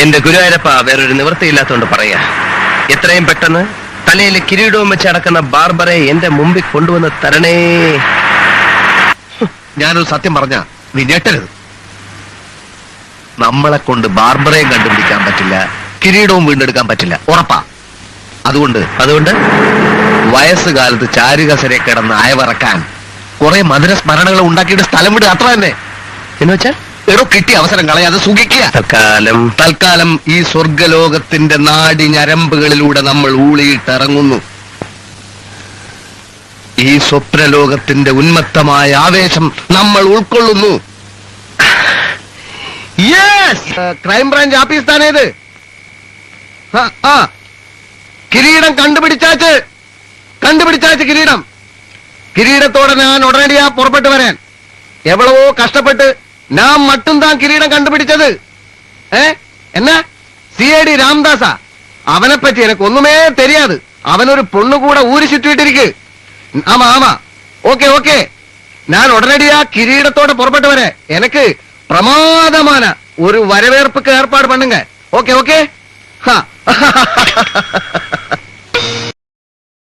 എന്റെ ഗുരുവായൂരപ്പ വേറൊരു നിവൃത്തിയില്ലാത്തോണ്ട് പറയാ, എത്രയും പെട്ടെന്ന് തലയിൽ കിരീടവും വെച്ച് അടക്കുന്ന ബാർബറെ എന്റെ മുമ്പിൽ കൊണ്ടുവന്ന് തരണേ. ഞാനൊരു സത്യം പറഞ്ഞ നീ ഞെട്ടരുത്. നമ്മളെ കൊണ്ട് ബാർബറയും കണ്ടുപിടിക്കാൻ പറ്റില്ല, കിരീടവും വീണ്ടെടുക്കാൻ പറ്റില്ല, ഉറപ്പാ. അതുകൊണ്ട് വയസ്സുകാലത്ത് ചാരുകസരെ കിടന്ന് അയവറക്കാൻ കുറെ മധുര സ്മരണകൾ ഉണ്ടാക്കിയിട്ട് സ്ഥലം വിടുക, അത്ര തന്നെ. എന്ന് വെച്ചാൽ കിട്ടിയ അവസരം കളയാതെ സുഖിക്കുക. തൽക്കാലം ഈ സ്വർഗലോകത്തിന്റെ നാടി ഞരമ്പുകളിലൂടെ നമ്മൾ ഊളിയിട്ടിറങ്ങുന്നു. ഈ സ്വപ്നലോകത്തിന്റെ ഉന്മത്തമായ ആവേശം നമ്മൾ ഉൾക്കൊള്ളുന്നു. ക്രൈംബ്രാഞ്ച് ആഫീസ് താനേത്? കിരീടം കണ്ടുപിടിച്ചാച്ച് കിരീടത്തോടെ ഞാൻ ഉടനടിയാ പുറപ്പെട്ടു വരാൻ. എവളവോ കഷ്ടപ്പെട്ട് ഞാൻ മട്ടും താൻ കിരീടം കണ്ടുപിടിച്ചത്. എന്നാ CID രാംദാസാ? അവനെ പറ്റി എനക്ക് ഒന്നുമേ തെരിയാത്. അവനൊരു പൊണ്ണുകൂടെ ഊരി ചുറ്റിയിട്ടിരിക്ക്. ആമാ ഓക്കെ ഞാൻ ഉടനടിയാ കിരീടത്തോടെ പുറപ്പെട്ടു വരെ. എനക്ക് പ്രമാദமான ഒരു വരവേற்பുക്ക് ഏർപ്പാട് പണ്ണുങ്ക. ഓക്കെ